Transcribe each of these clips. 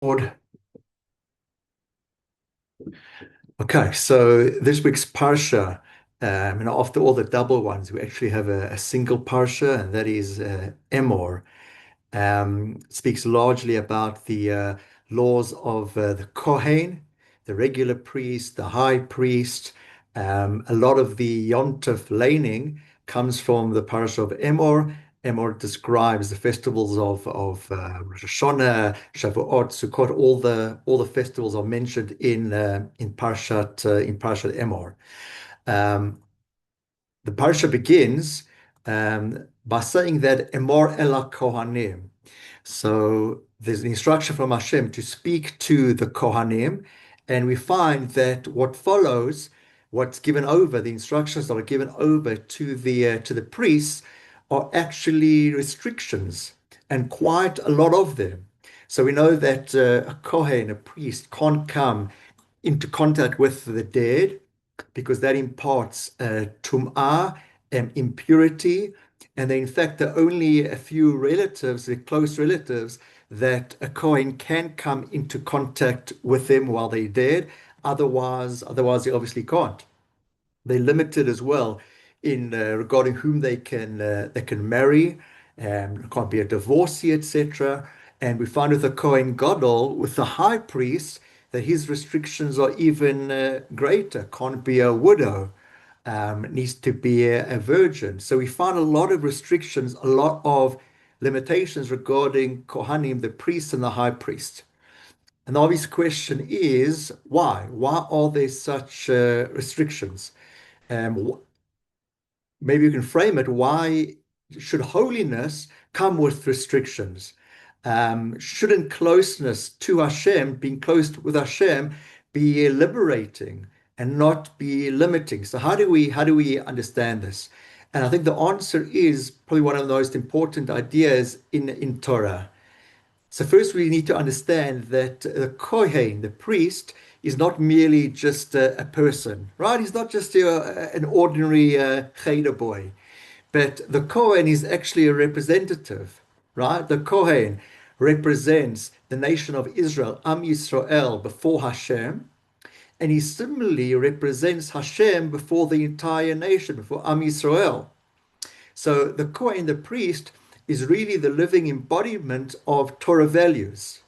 Lord. Okay, so this week's Parsha, after all the double ones, we actually have a single Parsha, and that is Emor. Speaks largely about the laws of the Kohen, the regular priest, the high priest. A lot of the Yontif laning comes from the Parsha of Emor. Emor describes the festivals of Rosh Hashanah, Shavuot, Sukkot. All the festivals are mentioned in Parshat Emor. Um, the Parsha begins by saying that Emor ela Kohanim. So there's an instruction from Hashem to speak to the Kohanim, and we find that what follows, what's given over, the instructions that are given over to the priests are actually restrictions, and quite a lot of them. So we know that a Kohen, a priest, can't come into contact with the dead because that imparts tum'ah and impurity. And in fact, there are only a few relatives, the close relatives, that a Kohen can come into contact with them while they're dead. Otherwise, they obviously can't. They're limited as well in regarding whom they can marry. Can't be a divorcee, etc. And we find with the Kohen Gadol, with the high priest, that his restrictions are even greater. Can't be a widow. Needs to be a virgin. So we find a lot of restrictions, a lot of limitations regarding Kohanim, the priest and the high priest. And the obvious question is why? Why are there such restrictions? Um, Maybe you can frame it. Why should holiness come with restrictions? Shouldn't closeness to Hashem, being close with Hashem, be liberating and not be limiting? So how do we understand this? And I think the answer is probably one of the most important ideas in Torah. So first we need to understand that the Kohen, the priest, is not merely just a person, right? He's not just an ordinary cheder boy, but the Kohen is actually a representative, right? The Kohen represents the nation of Israel, Am Yisrael, before Hashem, and he similarly represents Hashem before the entire nation, before Am Yisrael. So the Kohen, the priest, is really the living embodiment of Torah values.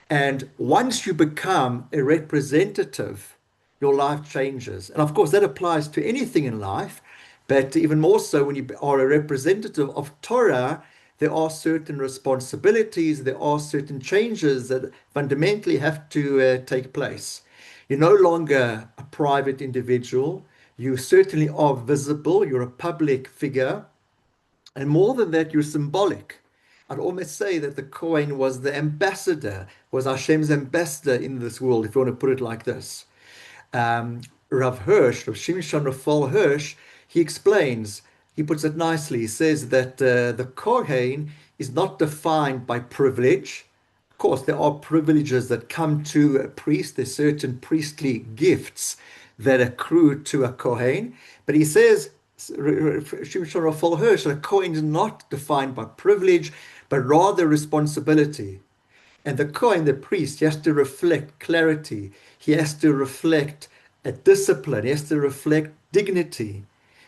And once you become a representative, your life changes. And of course, that applies to anything in life, but even more so when you are a representative of Torah, there are certain responsibilities, there are certain changes that fundamentally have to take place. You're no longer a private individual. You certainly are visible. You're a public figure. And more than that, you're symbolic. I'd almost say that the Kohen was the ambassador, was Hashem's ambassador in this world, if you want to put it like this. Rav Hirsch, Rav Shimshon Raphael Hirsch, he explains, he puts it nicely. He says that the Kohen is not defined by privilege. Of course, there are privileges that come to a priest. There's certain priestly gifts that accrue to a Kohen. But he says, Shimshon Raphael Hirsch, that a Kohen is not defined by privilege, but rather responsibility. And the Kohen, the priest, he has to reflect clarity. He has to reflect a discipline. He has to reflect dignity.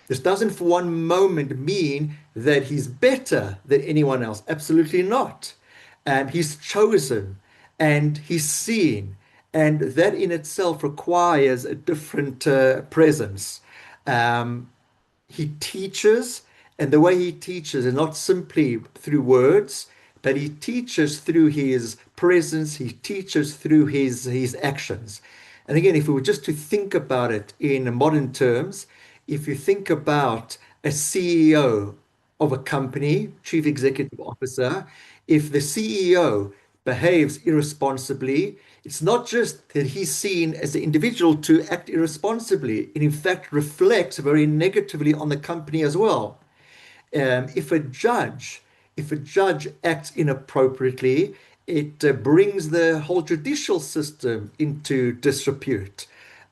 This doesn't for one moment mean that he's better than anyone else. Absolutely not. He's chosen and he's seen. And that in itself requires a different presence. He teaches, and the way he teaches is not simply through words, but he teaches through his presence, he teaches through his actions. And again, if we were just to think about it in modern terms, if you think about a CEO of a company, chief executive officer, if the CEO behaves irresponsibly, it's not just that he's seen as an individual to act irresponsibly. It in fact reflects very negatively on the company as well. If a judge acts inappropriately, it brings the whole judicial system into disrepute.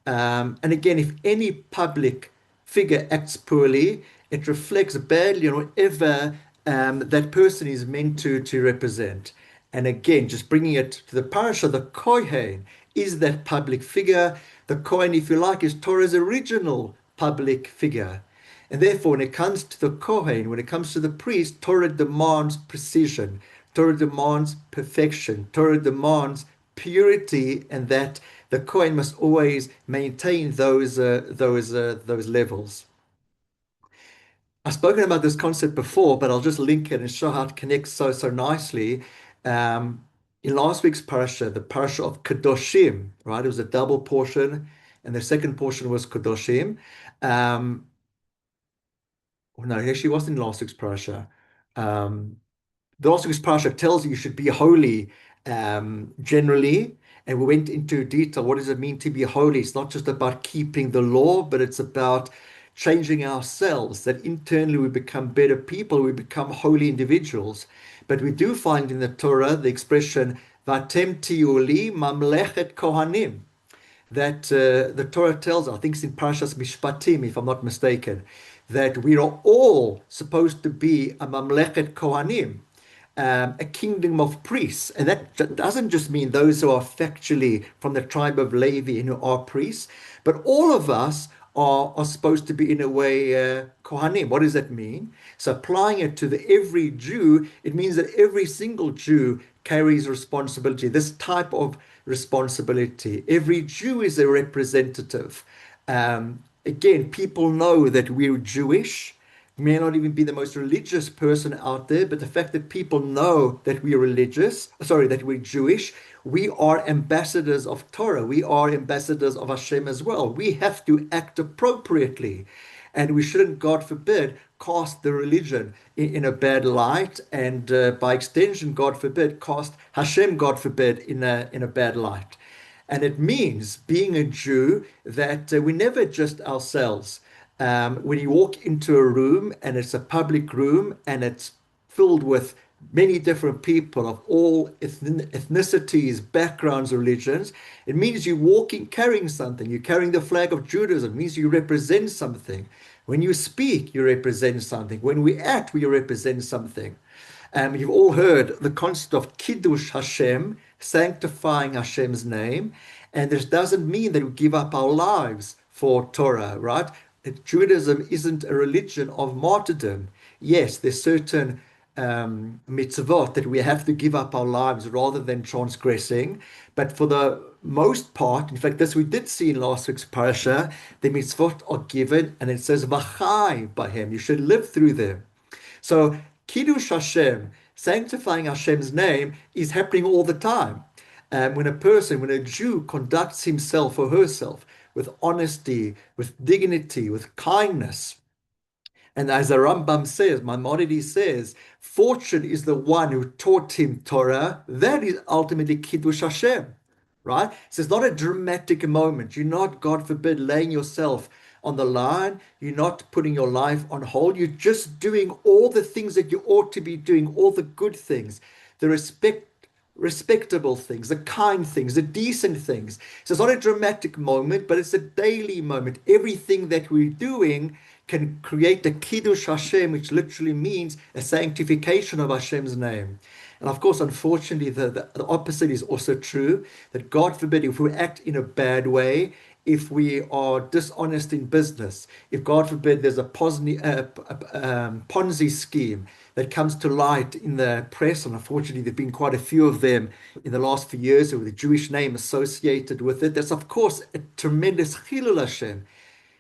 And again, if any public figure acts poorly, it reflects badly on whatever that person is meant to represent. And again, just bringing it to the Parsha, the Kohen is that public figure. The Kohen, if you like, is Torah's original public figure. And therefore, when it comes to the Kohen, when it comes to the priest, Torah demands precision. Torah demands perfection. Torah demands purity, and that the Kohen must always maintain those levels. I've spoken about this concept before, but I'll just link it and show how it connects so nicely. Um, in last week's Parsha, the Parsha of Kedoshim, right? It was a double portion, and the second portion was Kedoshim. Um, no, it actually wasn't in last week's Parsha. Um, the last week's Parsha tells you should be holy generally, and we went into detail. What does it mean to be holy? It's not just about keeping the law, but it's about changing ourselves, that internally we become better people, we become holy individuals. But we do find in the Torah the expression, Vatem tiyuli mamlechet kohanim, that the Torah tells, I think it's in Parshas Mishpatim, if I'm not mistaken, that we are all supposed to be a mamlechet kohanim, a kingdom of priests. And that doesn't just mean those who are factually from the tribe of Levi and who are priests, but all of us are supposed to be, in a way, Kohanim. What does that mean? So applying it to every Jew, it means that every single Jew carries responsibility, this type of responsibility. Every Jew is a representative. Again, people know that we're Jewish. May not even be the most religious person out there, but the fact that people know that we're that we're Jewish, we are ambassadors of Torah. We are ambassadors of Hashem as well. We have to act appropriately. And we shouldn't, God forbid, cast the religion in a bad light. And by extension, God forbid, cast Hashem, God forbid, in a bad light. And it means, being a Jew, that we never just ourselves. When you walk into a room and it's a public room and it's filled with many different people of all ethnicities, backgrounds, religions, it means you're walking, carrying something. You're carrying the flag of Judaism. It means you represent something. When you speak, you represent something. When we act, we represent something. You've all heard the concept of Kiddush Hashem, sanctifying Hashem's name. And this doesn't mean that we give up our lives for Torah, right? Judaism isn't a religion of martyrdom. Yes, there's certain mitzvot that we have to give up our lives rather than transgressing. But for the most part, in fact, this we did see in last week's parasha, the mitzvot are given, and it says, V'chai b'hem, you should live through them. So, Kiddush Hashem, sanctifying Hashem's name, is happening all the time. When a Jew conducts himself or herself with honesty, with dignity, with kindness. And as the Rambam says, Maimonides says, fortune is the one who taught him Torah. That is ultimately Kiddush Hashem, right? So it's not a dramatic moment. You're not, God forbid, laying yourself on the line. You're not putting your life on hold. You're just doing all the things that you ought to be doing, all the good things, the respectable things, the kind things, the decent things. So it's not a dramatic moment, but it's a daily moment. Everything that we're doing can create a Kiddush Hashem, which literally means a sanctification of Hashem's name. And of course, unfortunately, the opposite is also true, that God forbid, if we act in a bad way, if we are dishonest in business, if God forbid there's a Ponzi scheme that comes to light in the press, and unfortunately there have been quite a few of them in the last few years with the Jewish name associated with it, that's of course a tremendous Chilul Hashem,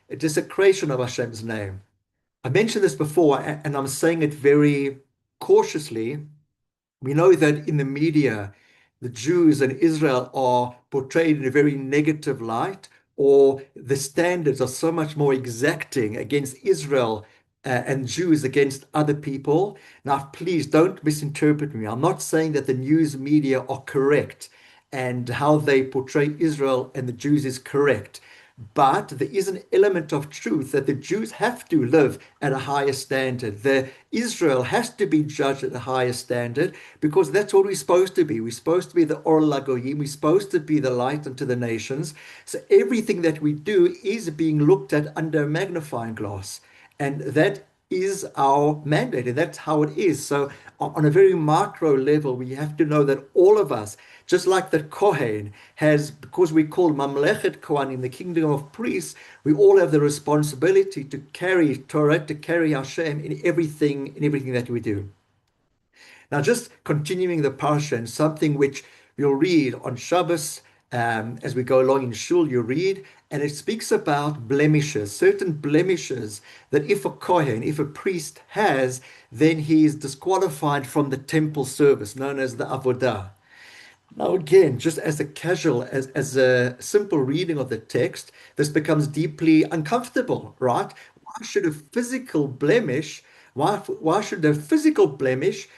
a desecration of Hashem's name. I mentioned this before, and I'm saying it very cautiously. We know that in the media, the Jews and Israel are portrayed in a very negative light, or the standards are so much more exacting against Israel and Jews against other people. Now, please don't misinterpret me. I'm not saying that the news media are correct and how they portray Israel and the Jews is correct. But there is an element of truth that the Jews have to live at a higher standard. Israel has to be judged at a higher standard, because that's what we're supposed to be. We're supposed to be the Or Lagoyim. We're supposed to be the light unto the nations. So everything that we do is being looked at under a magnifying glass. And that is our mandate, and that's how it is. So on a very micro level, we have to know that all of us, just like the Kohen has, because we call Mamlechet Kohanim, the kingdom of priests, we all have the responsibility to carry Torah, to carry Hashem in everything that we do. Now, just continuing the Parsha, and something which you'll read on Shabbos as we go along in Shul, you read, and it speaks about blemishes, certain blemishes that if a Kohen, if a priest has, then he is disqualified from the temple service, known as the Avodah. Now, again, just as as a simple reading of the text, this becomes deeply uncomfortable, right? Why should a physical blemish, why should a physical blemish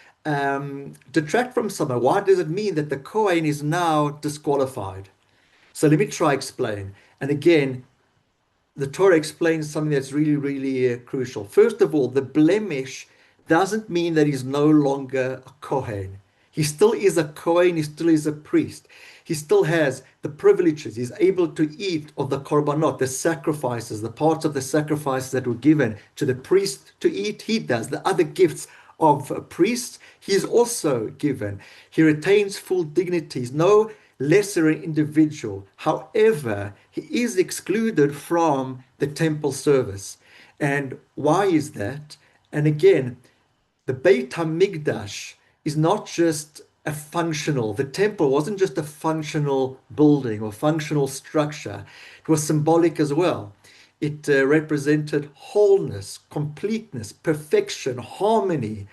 detract from someone? Why does it mean that the Kohen is now disqualified? So let me try explain. And again, the Torah explains something that's really, really crucial. First of all, the blemish doesn't mean that he's no longer a Kohen. He still is a Kohen, he still is a priest. He still has the privileges. He's able to eat of the korbanot, the sacrifices, the parts of the sacrifices that were given to the priest to eat. He does. The other gifts of priests, he is also given. He retains full dignity. He's no lesser individual. However, he is excluded from the temple service. And why is that? And again, the Beit HaMikdash is not just the temple wasn't just a functional building or functional structure. It was symbolic as well. It represented wholeness, completeness, perfection, harmony.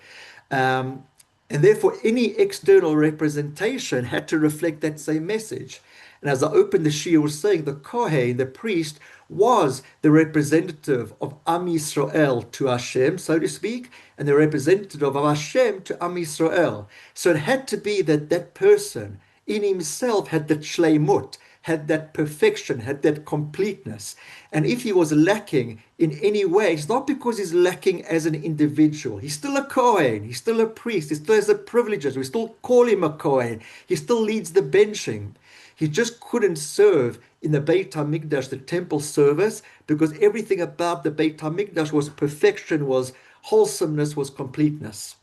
And therefore, any external representation had to reflect that same message. And as I opened the Shiur, was saying the Kohen, the priest, was the representative of Am Yisrael to Hashem, so to speak, and the representative of Hashem to Am Yisrael. So it had to be that that person in himself had that shleimut, had that perfection, had that completeness. And if he was lacking in any way, it's not because he's lacking as an individual. He's still a Kohen, he's still a priest, he still has the privileges. We still call him a Kohen. He still leads the benching. He just couldn't serve in the Beit HaMikdash, the temple service, because everything about the Beit HaMikdash was perfection, was wholesomeness, was completeness.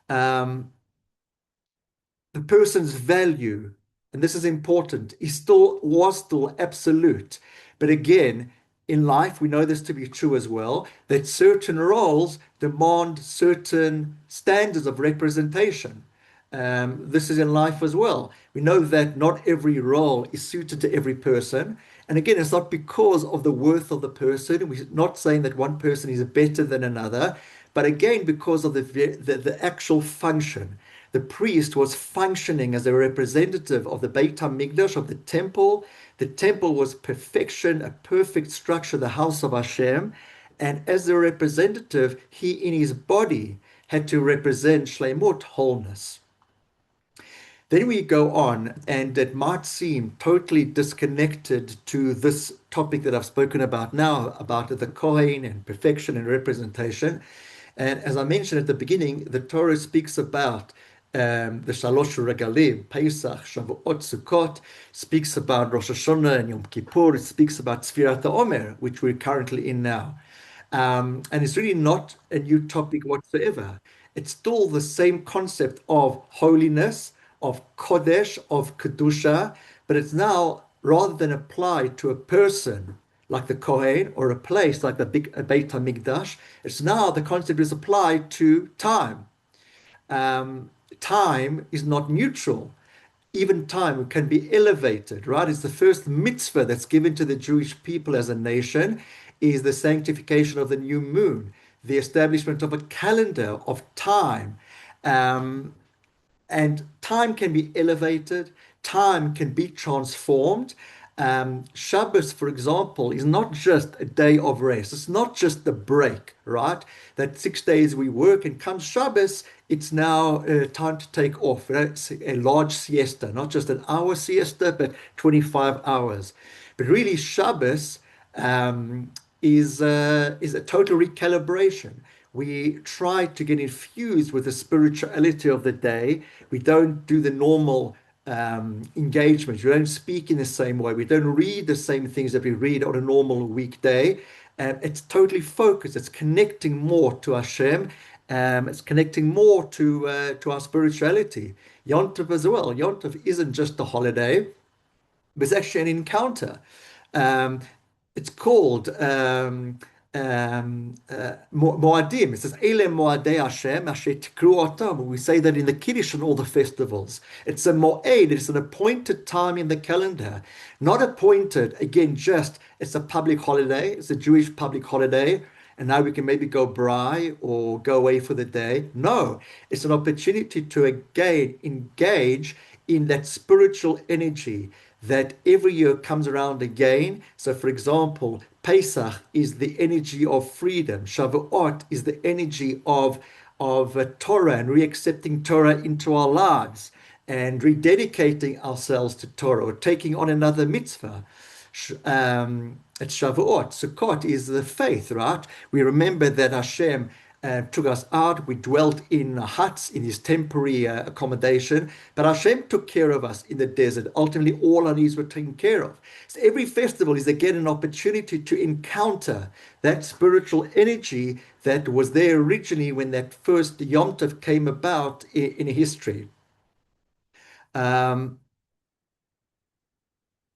The person's value, and this is important, was still absolute. But again, in life, we know this to be true as well, that certain roles demand certain standards of representation. This is in life as well. We know that not every role is suited to every person. And again, it's not because of the worth of the person. We're not saying that one person is better than another, but again, because of the actual function. The priest was functioning as a representative of the Beit HaMikdash, of the temple. The temple was perfection, a perfect structure, the house of Hashem. And as a representative, he in his body had to represent shleimut, wholeness. Then we go on, and it might seem totally disconnected to this topic that I've spoken about now, about the Kohen and perfection and representation. And as I mentioned at the beginning, the Torah speaks about the Shalosh Regalim, Pesach, Shavuot, Sukkot, speaks about Rosh Hashanah and Yom Kippur, it speaks about Sfirat HaOmer, which we're currently in now. And it's really not a new topic whatsoever. It's still the same concept of holiness, of Kodesh, of Kedusha, but it's now, rather than applied to a person like the Kohen or a place like the Beit HaMikdash, it's now the concept is applied to time. Time is not neutral. Even time can be elevated, right? It's the first mitzvah that's given to the Jewish people as a nation, is the sanctification of the new moon, the establishment of a calendar of time. And time can be elevated, time can be transformed. Shabbos, for example, is not just a day of rest. It's not just the break, right? That 6 days we work, and comes Shabbos, it's now time to take off. It's a large siesta, not just an hour siesta, but 25 hours. But really, Shabbos is a total recalibration. We try to get infused with the spirituality of the day. We don't do the normal engagement. We don't speak in the same way. We don't read the same things that we read on a normal weekday. It's totally focused. It's connecting more to Hashem. It's connecting more to our spirituality. Yom Tov as well. Yom Tov isn't just a holiday, but it's actually an encounter. Um, it's called Moadim. It says Ele Moadei Hashem Asher Tikru Otam. We say that in the Kiddush and all the festivals. It's a Moed. It's an appointed time in the calendar, not appointed again. Just it's a public holiday. It's a Jewish public holiday. And now we can maybe go braai or go away for the day. No, it's an opportunity to again engage in that spiritual energy that every year comes around again. So, for example, Pesach is the energy of freedom. Shavuot is the energy of Torah and re-accepting Torah into our lives and rededicating ourselves to Torah or taking on another mitzvah. At Shavuot, Sukkot is the faith, right? We remember that Hashem took us out. We dwelt in huts in his temporary accommodation, but Hashem took care of us in the desert. Ultimately, all our needs were taken care of. So every festival is again an opportunity to encounter that spiritual energy that was there originally when that first Yom Tov came about in history. Um,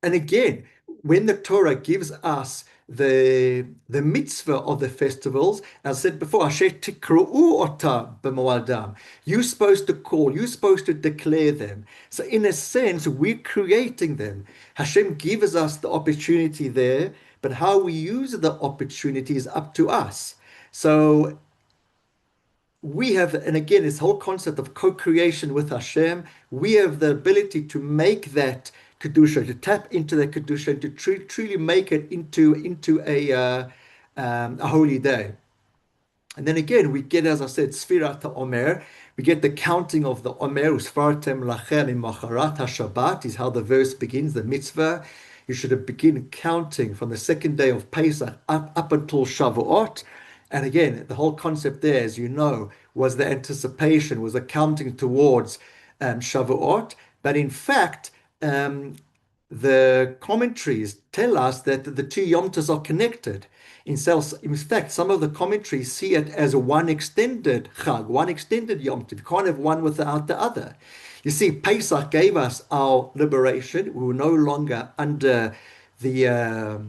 and again, when the Torah gives us the mitzvah of the festivals, as I said before, Asher tikru'u otam b'moadam. You're supposed to call, you're supposed to declare them. So in a sense, we're creating them. Hashem gives us the opportunity there, but how we use the opportunity is up to us. So we have, and again, this whole concept of co-creation with Hashem, we have the ability to make that kedusha, to tap into that kedusha, to truly make it into a holy day. And then again, we get, as I said, Sfirat Omer. We get the counting of the Omer, Usfartem Lachem Imacharat HaShabbat, is how the verse begins, the mitzvah. You should begin counting from the second day of Pesach up until Shavuot. And again, the whole concept there, as you know, was the anticipation, was the counting towards Shavuot. But in fact, the commentaries tell us that the two Yom Tovs are connected. In fact, some of the commentaries see it as one extended Chag, one extended Yom Tov. You can't have one without the other. You see, Pesach gave us our liberation. We were no longer under the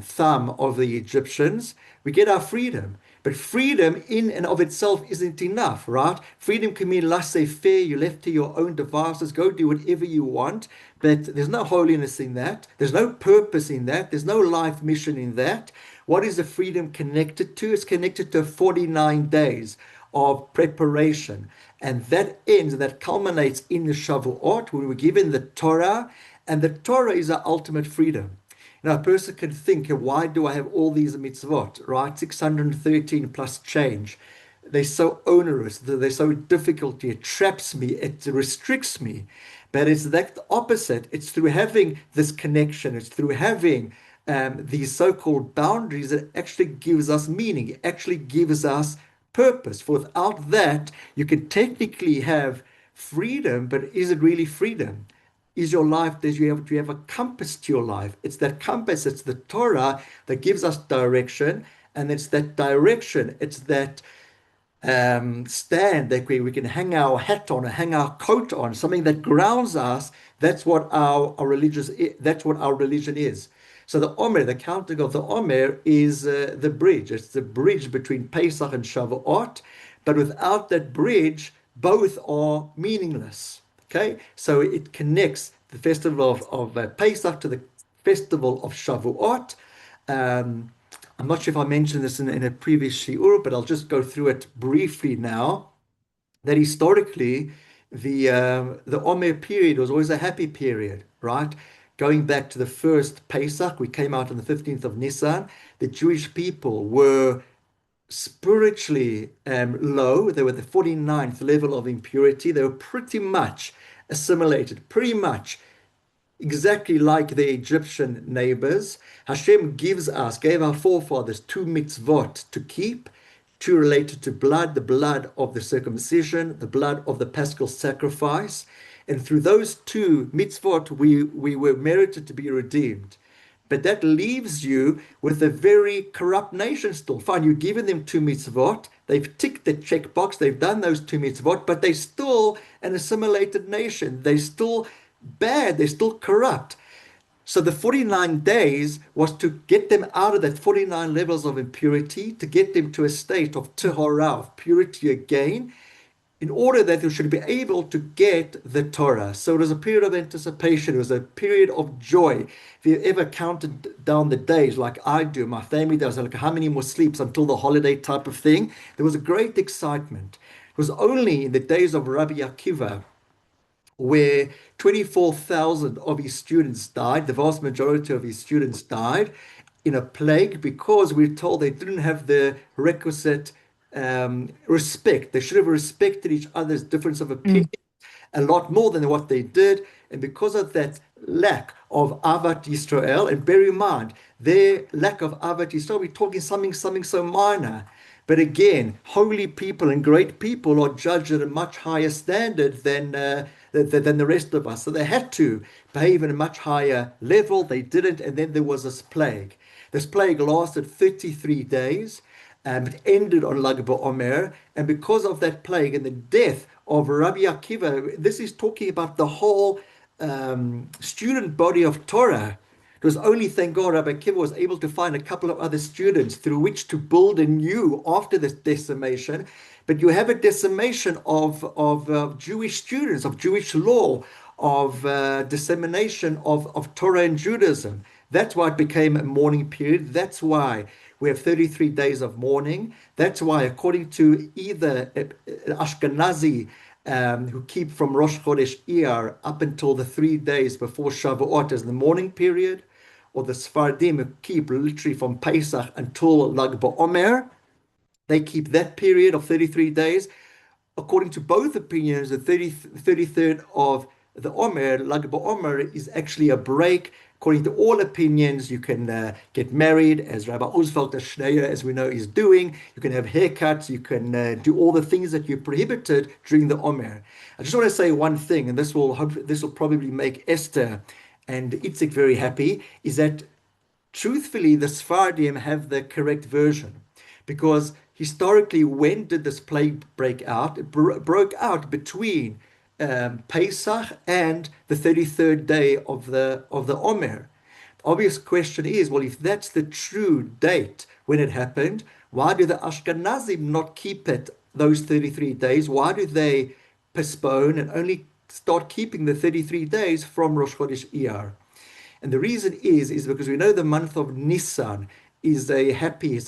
thumb of the Egyptians. We get our freedom. But freedom in and of itself isn't enough, right? Freedom can mean laissez-faire, you're left to your own devices, go do whatever you want, but there's no holiness in that. There's no purpose in that. There's no life mission in that. What is the freedom connected to? It's connected to 49 days of preparation. And that ends, that culminates in the Shavuot, when we're given the Torah, and the Torah is our ultimate freedom. Now, a person can think, why do I have all these mitzvot, right? 613 plus change. They're so onerous, they're so difficult, it traps me, it restricts me. But it's that opposite. It's through having this connection, it's through having these so-called boundaries that actually gives us meaning, it actually gives us purpose. For without that, you can technically have freedom, but is it really freedom? Is your life, do you have a compass to your life? It's that compass, it's the Torah that gives us direction, and it's that direction, it's that stand that we can hang our hat on or hang our coat on, something that grounds us. That's what our religion is. So the Omer, the counting of the Omer is the bridge. It's the bridge between Pesach and Shavuot, but without that bridge, both are meaningless. Okay, so it connects the festival of Pesach to the festival of Shavuot. I'm not sure if I mentioned this in a previous Shiur, but I'll just go through it briefly now. That historically, the Omer period was always a happy period, right? Going back to the first Pesach, we came out on the 15th of Nisan. The Jewish people were spiritually low. They were the 49th level of impurity. They were pretty much assimilated, pretty much exactly like the Egyptian neighbors. Hashem gave our forefathers two mitzvot to keep, two related to blood, the blood of the circumcision, the blood of the paschal sacrifice. And through those two mitzvot, we were merited to be redeemed. but that leaves you with a very corrupt nation still. Fine, you've given them two mitzvot, they've ticked the checkbox, they've done those two mitzvot, but they're still an assimilated nation. They're still bad, they're still corrupt. So the 49 days was to get them out of that 49 levels of impurity, to get them to a state of tahorah, of purity again, in order that they should be able to get the Torah. So it was a period of anticipation. It was a period of joy. If you ever counted down the days like I do, my family does, like how many more sleeps until the holiday type of thing, there was a great excitement. It was only in the days of Rabbi Akiva where 24,000 of his students died, the vast majority of his students died in a plague because we're told they didn't have the requisite respect. They should have respected each other's difference of opinion Mm. a lot more than what they did. And because of that lack of Avat Yisrael, and bear in mind, their lack of Avat Yisrael, we're talking something so minor. But again, holy people and great people are judged at a much higher standard than the rest of us. So they had to behave at a much higher level. They didn't. And then there was this plague. This plague lasted 33 days. It ended on Lag BaOmer. And because of that plague and the death of Rabbi Akiva, this is talking about the whole student body of Torah. It was only, thank God, Rabbi Akiva was able to find a couple of other students through which to build anew after this decimation. But you have a decimation of Jewish students, of Jewish law, of dissemination of Torah and Judaism. That's why it became a mourning period. That's why we have 33 days of mourning. That's why, according to either Ashkenazi who keep from Rosh Chodesh Iyar up until the 3 days before Shavuot as the mourning period, or the Sephardim who keep literally from Pesach until Lag BaOmer, they keep that period of 33 days. According to both opinions, the 33rd of the Omer, Lag BaOmer, is actually a break. According to all opinions, you can get married, as Rabbi Oswald Schneer, as we know, is doing. You can have haircuts. You can do all the things that you prohibited during the Omer. I just want to say one thing, and this will probably make Esther and Itzik very happy, is that truthfully, the Sephardim have the correct version. Because historically, when did this plague break out? It broke out between Pesach and the 33rd day of the Omer. The obvious question is, well, if that's the true date when it happened, why do the Ashkenazim not keep it those 33 days? Why do they postpone and only start keeping the 33 days from Rosh Chodesh Iyar? And the reason is because we know the month of Nisan is a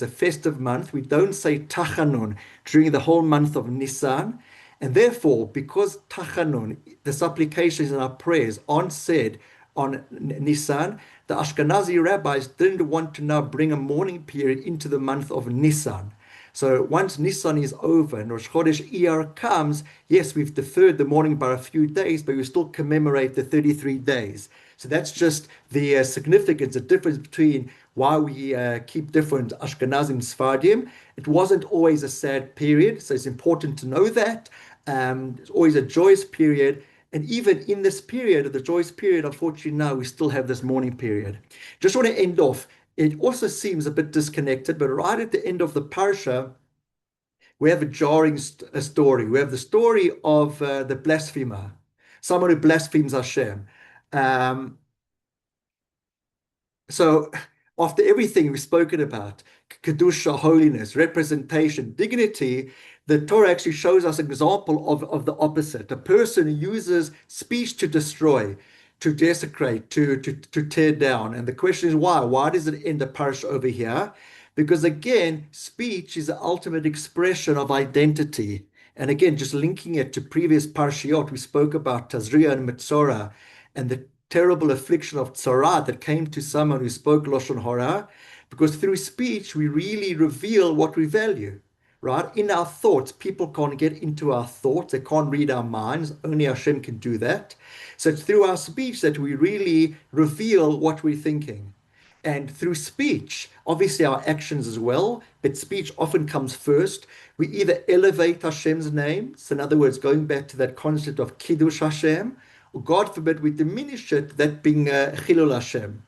festive month. We don't say Tachanun during the whole month of Nisan. And therefore, because Tachanun, the supplications and our prayers aren't said on Nisan, the Ashkenazi rabbis didn't want to now bring a mourning period into the month of Nisan. So once Nisan is over and Rosh Chodesh Iyar comes, yes, we've deferred the mourning by a few days, but we still commemorate the 33 days. So that's just the significance, the difference between why we keep different Ashkenazim and Sephardim. It wasn't always a sad period, so it's important to know that. It's always a joyous period. And even in this period, the joyous period, unfortunately now we still have this mourning period. Just want to end off. It also seems a bit disconnected, but right at the end of the Parsha, we have a jarring story. We have the story of the blasphemer, someone who blasphemes Hashem. Um, so after everything we've spoken about, Kedusha, holiness, representation, dignity, the Torah actually shows us an example of the opposite. A person who uses speech to destroy, to desecrate, to tear down. And the question is why? Why does it end the parsha over here? Because again, speech is the ultimate expression of identity. And again, just linking it to previous parshiot, we spoke about Tazria and Metzora and the terrible affliction of tzara that came to someone who spoke Lashon Hara, because through speech, we really reveal what we value, right? In our thoughts, people can't get into our thoughts. They can't read our minds. Only Hashem can do that. So it's through our speech that we really reveal what we're thinking. And through speech, obviously our actions as well, but speech often comes first. We either elevate Hashem's name, so in other words, going back to that concept of Kiddush Hashem, or God forbid we diminish it, that being Chilul Hashem.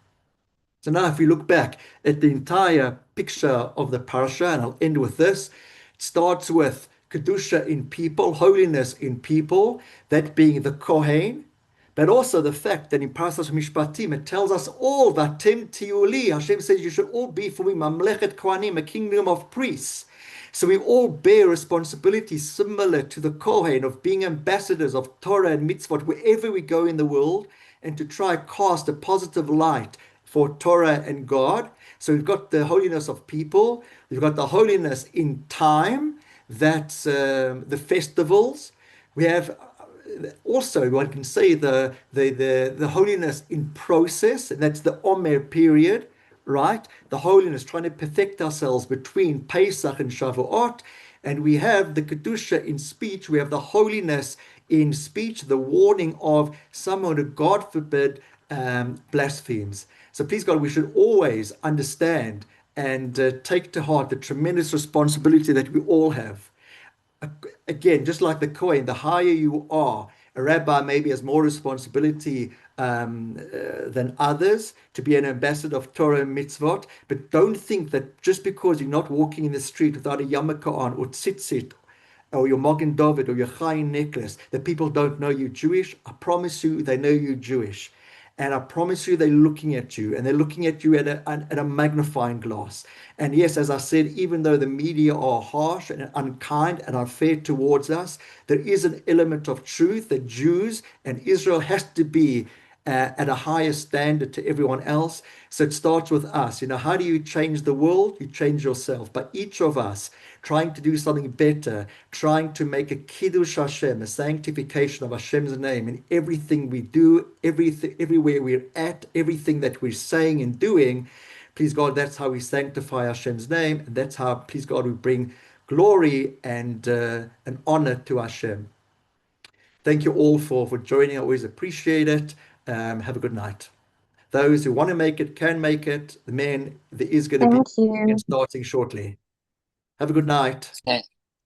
So now if we look back at the entire picture of the Parsha, and I'll end with this, it starts with Kedusha in people, holiness in people, that being the Kohen, but also the fact that in Parashat Mishpatim, it tells us all, Vatim Tiuli, Hashem says you should all be for me, Mamlechet Kohanim, a kingdom of priests. So we all bear responsibilities similar to the Kohen of being ambassadors of Torah and mitzvot wherever we go in the world, and to try cast a positive light for Torah and God. So we've got the holiness of people, we've got the holiness in time, that's the festivals. We have also, one can say the holiness in process, and that's the Omer period, right? The holiness, trying to perfect ourselves between Pesach and Shavuot. And we have the Kedusha in speech. We have the holiness in speech, the warning of someone who, God forbid, blasphemes. So please God, we should always understand and take to heart the tremendous responsibility that we all have. Again, just like the Kohen, the higher you are, a rabbi maybe has more responsibility than others to be an ambassador of Torah and mitzvot. But don't think that just because you're not walking in the street without a yarmulke on or tzitzit or your Magen David or your Chayin necklace, that people don't know you Jewish. I promise you, they know you Jewish. And I promise you, they're looking at you, and they're looking at you at a magnifying glass. And yes, as I said, even though the media are harsh and unkind and unfair towards us, there is an element of truth that Jews and Israel has to be at a higher standard to everyone else. So it starts with us. You know, how do you change the world? You change yourself. But each of us trying to do something better, trying to make a kiddush Hashem, a sanctification of Hashem's name in everything we do, everything, everywhere we're at, everything that we're saying and doing. Please God, that's how we sanctify Hashem's name, and that's how, please God, we bring glory and honor to Hashem. Thank you all for joining. I always appreciate it. Have a good night. Those who want to make it can make it. The men, there is going to be Thank you. starting shortly. Have a good night.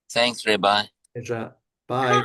Thanks, Rabbi. Pleasure. Bye.